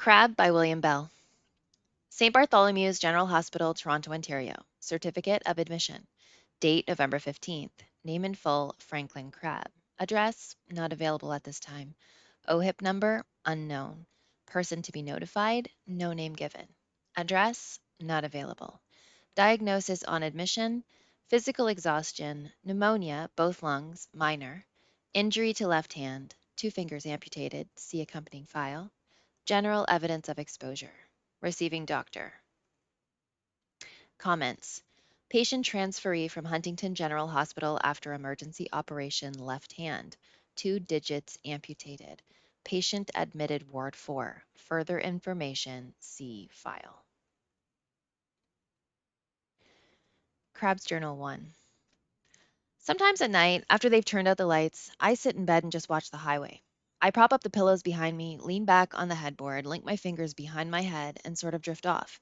Crabbe by William Bell. St. Bartholomew's General Hospital, Toronto, Ontario. Certificate of Admission. Date November 15th. Name in full Franklin Crabbe. Address not available at this time. OHIP number unknown. Person to be notified no name given. Address not available. Diagnosis on admission physical exhaustion, pneumonia, both lungs, minor. Injury to left hand, two fingers amputated. See accompanying file. General evidence of exposure. Receiving doctor. Comments. Patient transferee from Huntington General Hospital after emergency operation left hand. Two digits amputated. Patient admitted Ward 4. Further information, see file. Crabbe's Journal 1. Sometimes at night, after they've turned out the lights, I sit in bed and just watch the highway. I prop up the pillows behind me, lean back on the headboard, link my fingers behind my head, and sort of drift off.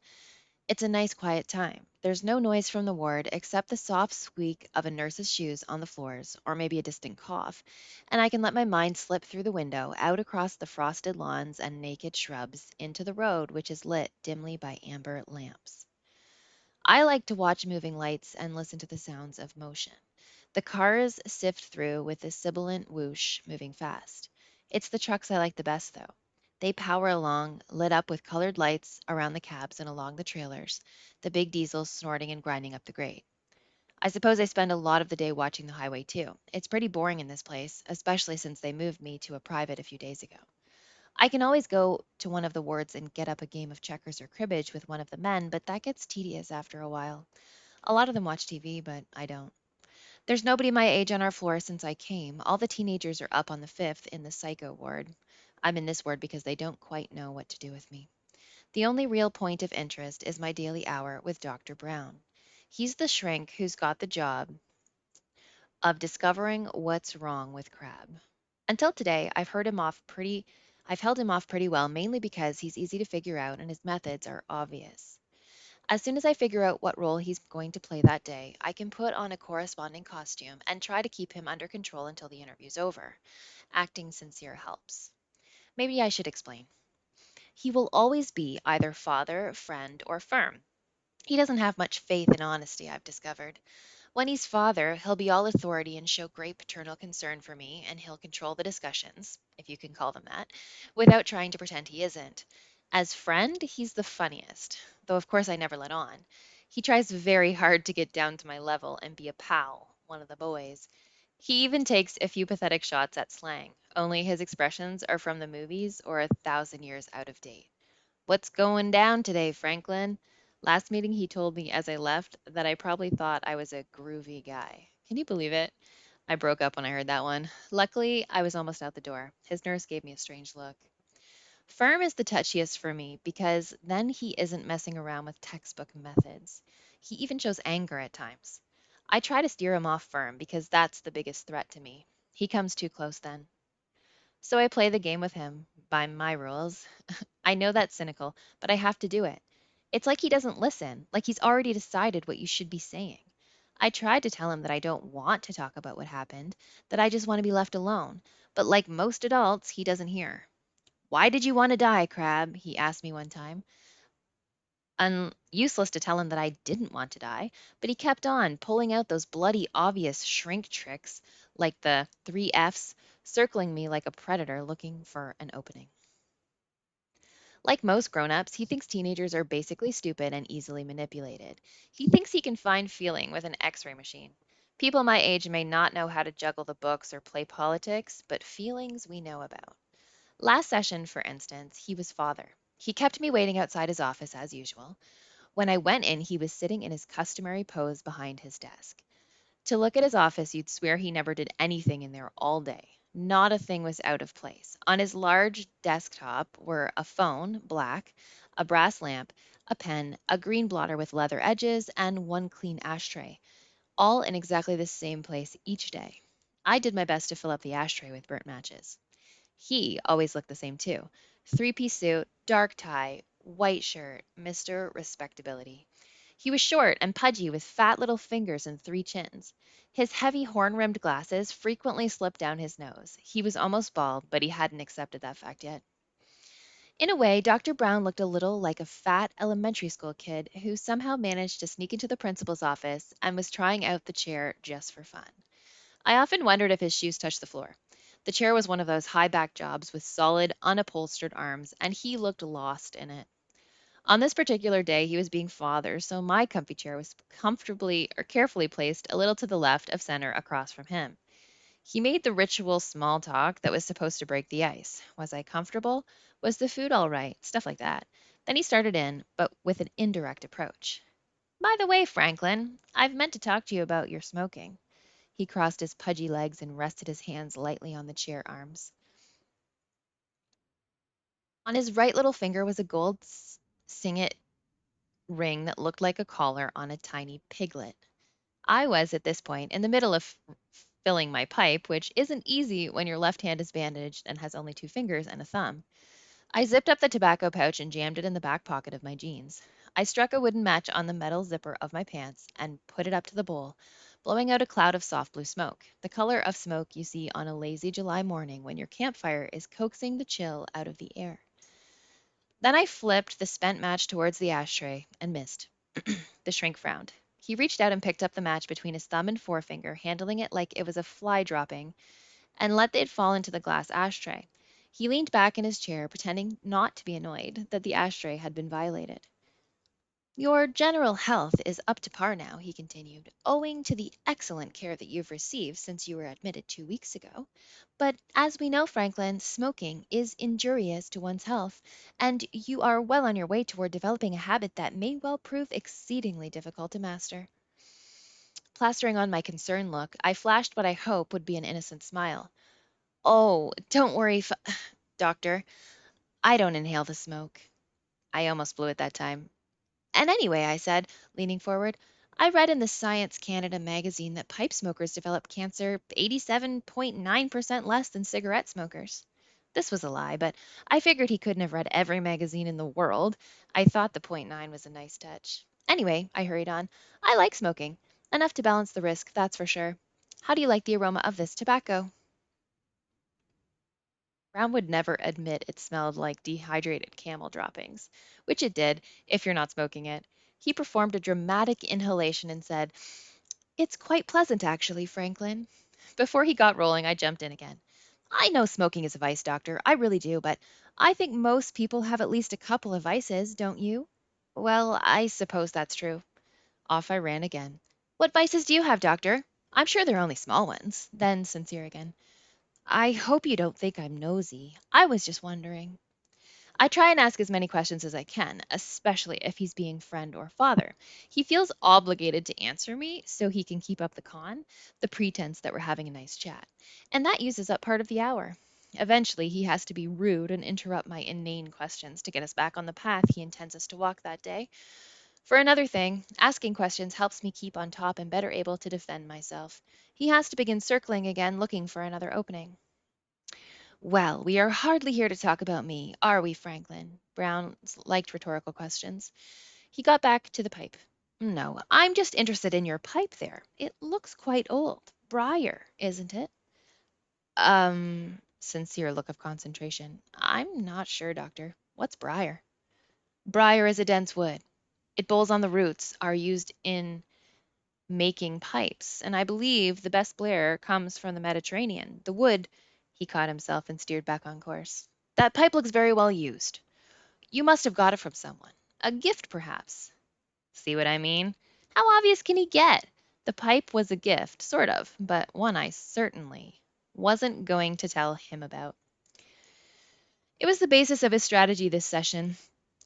It's a nice quiet time. There's no noise from the ward except the soft squeak of a nurse's shoes on the floors, or maybe a distant cough, and I can let my mind slip through the window, out across the frosted lawns and naked shrubs, into the road which is lit dimly by amber lamps. I like to watch moving lights and listen to the sounds of motion. The cars sift through with a sibilant whoosh, moving fast. It's the trucks I like the best, though. They power along, lit up with colored lights around the cabs and along the trailers, the big diesels snorting and grinding up the grate. I suppose I spend a lot of the day watching the highway, too. It's pretty boring in this place, especially since they moved me to a private a few days ago. I can always go to one of the wards and get up a game of checkers or cribbage with one of the men, but that gets tedious after a while. A lot of them watch TV, but I don't. There's nobody my age on our floor since I came. All the teenagers are up on the fifth in the psycho ward. I'm in this ward because they don't quite know what to do with me. The only real point of interest is my daily hour with Dr. Brown. He's the shrink who's got the job of discovering what's wrong with Crab. Until today, I've held him off pretty well, mainly because he's easy to figure out and his methods are obvious. As soon as I figure out what role he's going to play that day, I can put on a corresponding costume and try to keep him under control until the interview's over. Acting sincere helps. Maybe I should explain. He will always be either father, friend, or firm. He doesn't have much faith in honesty, I've discovered. When he's father, he'll be all authority and show great paternal concern for me, and he'll control the discussions, if you can call them that, without trying to pretend he isn't. As friend, he's the funniest, though of course I never let on. He tries very hard to get down to my level and be a pal, one of the boys. He even takes a few pathetic shots at slang, only his expressions are from the movies or 1,000 years out of date. What's going down today, Franklin? Last meeting, he told me as I left that I probably thought I was a groovy guy. Can you believe it? I broke up when I heard that one. Luckily, I was almost out the door. His nurse gave me a strange look. Firm is the touchiest for me because then he isn't messing around with textbook methods. He even shows anger at times. I try to steer him off firm because that's the biggest threat to me. He comes too close then. So I play the game with him by my rules. I know that's cynical, but I have to do it. It's like he doesn't listen, like he's already decided what you should be saying. I tried to tell him that I don't want to talk about what happened, that I just want to be left alone. But like most adults, he doesn't hear. Why did you want to die, Crab? He asked me one time. Useless to tell him that I didn't want to die, but he kept on pulling out those bloody obvious shrink tricks, like the three F's, circling me like a predator looking for an opening. Like most grown-ups, he thinks teenagers are basically stupid and easily manipulated. He thinks he can find feeling with an x-ray machine. People my age may not know how to juggle the books or play politics, but feelings we know about. Last session, for instance, he was father. He kept me waiting outside his office as usual. When I went in, he was sitting in his customary pose behind his desk. To look at his office, you'd swear he never did anything in there all day. Not a thing was out of place. On his large desktop were a phone, black, a brass lamp, a pen, a green blotter with leather edges, and one clean ashtray, all in exactly the same place each day. I did my best to fill up the ashtray with burnt matches. He always looked the same too. Three-piece suit, dark tie, white shirt, Mr. Respectability. He was short and pudgy with fat little fingers and three chins. His heavy horn-rimmed glasses frequently slipped down his nose. He was almost bald, but he hadn't accepted that fact yet. In a way, Dr. Brown looked a little like a fat elementary school kid who somehow managed to sneak into the principal's office and was trying out the chair just for fun. I often wondered if his shoes touched the floor. The chair was one of those high back jobs with solid, unupholstered arms, and he looked lost in it. On this particular day, he was being father, so my comfy chair was comfortably or carefully placed a little to the left of center across from him. He made the ritual small talk that was supposed to break the ice. Was I comfortable? Was the food all right? Stuff like that. Then he started in, but with an indirect approach. By the way, Franklin, I've meant to talk to you about your smoking. He crossed his pudgy legs and rested his hands lightly on the chair arms. On his right little finger was a gold signet ring that looked like a collar on a tiny piglet. I was, at this point, in the middle of filling my pipe, which isn't easy when your left hand is bandaged and has only two fingers and a thumb. I zipped up the tobacco pouch and jammed it in the back pocket of my jeans. I struck a wooden match on the metal zipper of my pants and put it up to the bowl, blowing out a cloud of soft blue smoke, the color of smoke you see on a lazy July morning when your campfire is coaxing the chill out of the air. Then I flipped the spent match towards the ashtray and missed. The shrink frowned. He reached out and picked up the match between his thumb and forefinger, handling it like it was a fly dropping, and let it fall into the glass ashtray. He leaned back in his chair, pretending not to be annoyed that the ashtray had been violated. Your general health is up to par now, he continued, owing to the excellent care that you've received since you were admitted 2 weeks ago. But as we know, Franklin, smoking is injurious to one's health, and you are well on your way toward developing a habit that may well prove exceedingly difficult to master. Plastering on my concerned look, I flashed what I hope would be an innocent smile. Oh, don't worry, doctor. I don't inhale the smoke. I almost blew it that time. And anyway, I said, leaning forward, I read in the Science Canada magazine that pipe smokers develop cancer 87.9% less than cigarette smokers. This was a lie, but I figured he couldn't have read every magazine in the world. I thought the point 0.9 was a nice touch. Anyway, I hurried on, I like smoking. Enough to balance the risk, that's for sure. How do you like the aroma of this tobacco? Brown would never admit it smelled like dehydrated camel droppings, which it did if you're not smoking it. He performed a dramatic inhalation and said, It's quite pleasant, actually, Franklin. Before he got rolling, I jumped in again. I know smoking is a vice, doctor. I really do, but I think most people have at least a couple of vices, don't you? Well, I suppose that's true. Off I ran again. What vices do you have, doctor? I'm sure they're only small ones. Then, sincere again. I hope you don't think I'm nosy. I was just wondering. I try and ask as many questions as I can, especially if he's being friend or father. He feels obligated to answer me so he can keep up the the pretense that we're having a nice chat. And that uses up part of the hour. Eventually, he has to be rude and interrupt my inane questions to get us back on the path he intends us to walk that day. For another thing, asking questions helps me keep on top and better able to defend myself. He has to begin circling again, looking for another opening. Well, we are hardly here to talk about me, are we, Franklin? Brown liked rhetorical questions. He got back to the pipe. No, I'm just interested in your pipe there. It looks quite old. Briar, isn't it? Sincere look of concentration. I'm not sure, doctor. What's briar? Briar is a dense wood. It bowls on the roots, are used in making pipes, and I believe the best Blair comes from the Mediterranean. The wood, he caught himself and steered back on course. That pipe looks very well used. You must have got it from someone. A gift, perhaps. See what I mean? How obvious can he get? The pipe was a gift, sort of, but one I certainly wasn't going to tell him about. It was the basis of his strategy this session.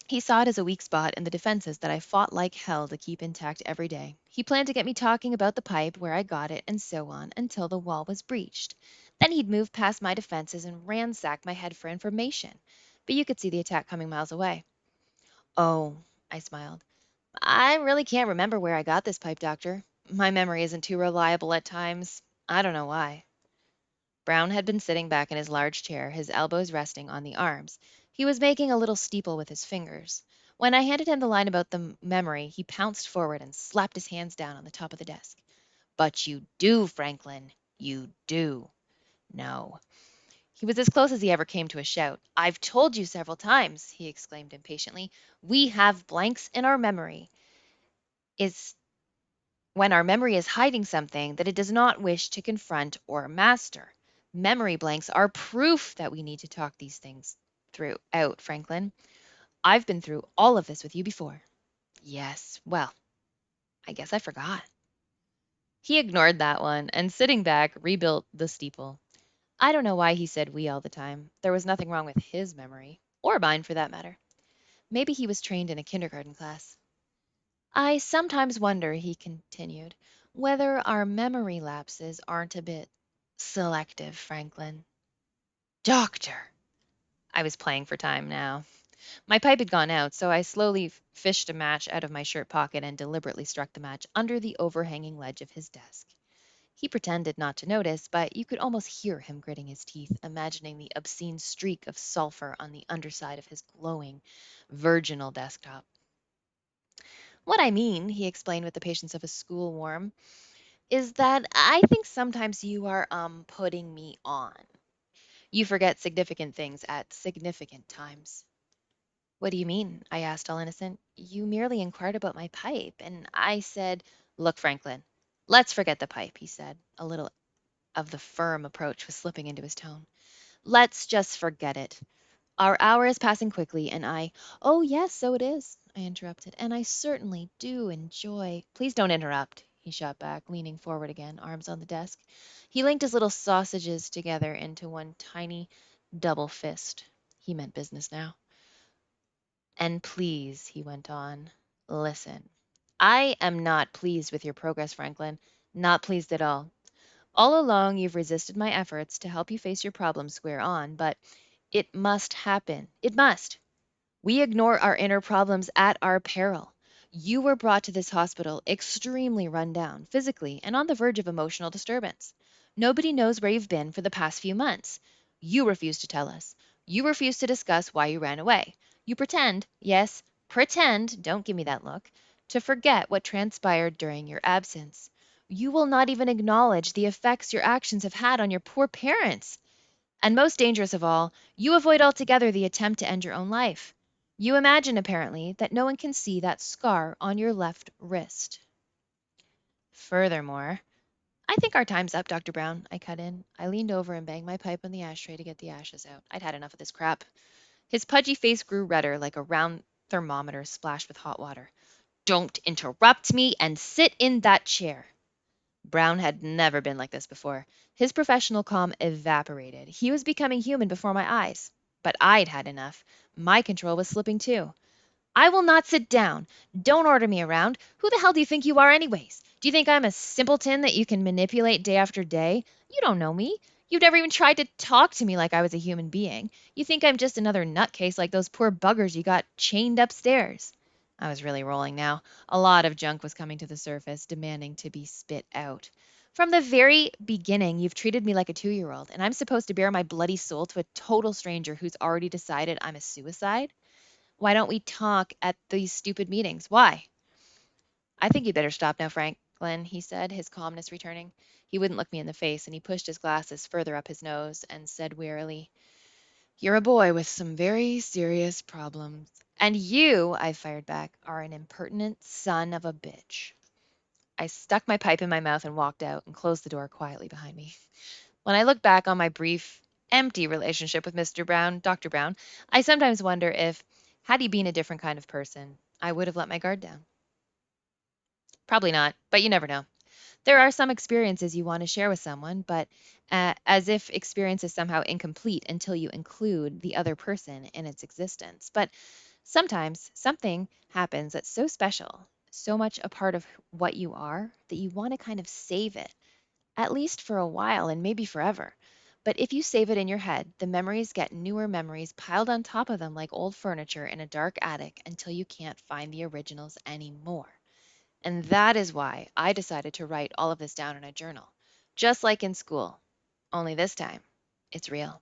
He saw it as a weak spot in the defenses that I fought like hell to keep intact every day. He planned to get me talking about the pipe, where I got it, and so on, until the wall was breached. Then he'd move past my defenses and ransack my head for information. But you could see the attack coming miles away. Oh, I smiled. I really can't remember where I got this pipe, doctor. My memory isn't too reliable at times. I don't know why. Brown had been sitting back in his large chair, his elbows resting on the arms. He was making a little steeple with his fingers. When I handed him the line about the memory, he pounced forward and slapped his hands down on the top of the desk. But you do, Franklin. You do. No. He was as close as he ever came to a shout. "I've told you several times," he exclaimed impatiently. "We have blanks in our memory. Is when our memory is hiding something that it does not wish to confront or master. Memory blanks are proof that we need to talk these things through out, Franklin. I've been through all of this with you before." "Yes, well, I guess I forgot." He ignored that one and, sitting back, rebuilt the steeple. I don't know why he said "we" all the time. There was nothing wrong with his memory, or mine for that matter. Maybe he was trained in a kindergarten class. "I sometimes wonder," he continued, "whether our memory lapses aren't a bit selective, Franklin." "Doctor!" I was playing for time now. My pipe had gone out, so I slowly fished a match out of my shirt pocket and deliberately struck the match under the overhanging ledge of his desk. He pretended not to notice, but you could almost hear him gritting his teeth, imagining the obscene streak of sulfur on the underside of his glowing, virginal desktop. "What I mean," he explained with the patience of a schoolworm, "is that I think sometimes you are putting me on. You forget significant things at significant times." "What do you mean?" I asked, all innocent. "You merely inquired about my pipe, and I said—" "Look, Franklin, let's forget the pipe," he said. A little of the firm approach was slipping into his tone. "Let's just forget it. Our hour is passing quickly, and I—" "Oh, yes, so it is," I interrupted, "and I certainly do enjoy—" "Please don't interrupt," he shot back, leaning forward again, arms on the desk. He linked his little sausages together into one tiny double fist. He meant business now. "And please," he went on, "listen. I am not pleased with your progress, Franklin. Not pleased at all. All along, you've resisted my efforts to help you face your problems square on, but it must happen. It must. We ignore our inner problems at our peril. You were brought to this hospital extremely run down, physically, and on the verge of emotional disturbance. Nobody knows where you've been for the past few months. You refuse to tell us. You refuse to discuss why you ran away. You pretend, yes, pretend, don't give me that look, to forget what transpired during your absence. You will not even acknowledge the effects your actions have had on your poor parents. And most dangerous of all, you avoid altogether the attempt to end your own life. You imagine, apparently, that no one can see that scar on your left wrist. Furthermore, I think our time's up, Dr. Brown," I cut in. I leaned over and banged my pipe on the ashtray to get the ashes out. I'd had enough of this crap. His pudgy face grew redder, like a round thermometer splashed with hot water. "Don't interrupt me, and sit in that chair." Brown had never been like this before. His professional calm evaporated. He was becoming human before my eyes. But I'd had enough. My control was slipping too. "I will not sit down. Don't order me around. Who the hell do you think you are, anyways? Do you think I'm a simpleton that you can manipulate day after day? You don't know me. You've never even tried to talk to me like I was a human being. You think I'm just another nutcase like those poor buggers you got chained upstairs." I was really rolling now. A lot of junk was coming to the surface, demanding to be spit out. "From the very beginning, you've treated me like a 2-year-old, and I'm supposed to bare my bloody soul to a total stranger who's already decided I'm a suicide? Why don't we talk at these stupid meetings? Why?" "I think you'd better stop now, Franklin," he said, his calmness returning. He wouldn't look me in the face, and he pushed his glasses further up his nose and said wearily, "You're a boy with some very serious problems." "And you," I fired back, "are an impertinent son of a bitch." I stuck my pipe in my mouth and walked out and closed the door quietly behind me. When I look back on my brief, empty relationship with Mr. Brown, Dr. Brown, I sometimes wonder if, had he been a different kind of person, I would have let my guard down. Probably not, but you never know. There are some experiences you want to share with someone, but as if experience is somehow incomplete until you include the other person in its existence. But sometimes something happens that's so special, so much a part of what you are, that you want to kind of save it, at least for a while and maybe forever. But if you save it in your head, the memories get newer memories piled on top of them like old furniture in a dark attic until you can't find the originals anymore. And that is why I decided to write all of this down in a journal, just like in school. Only this time, it's real.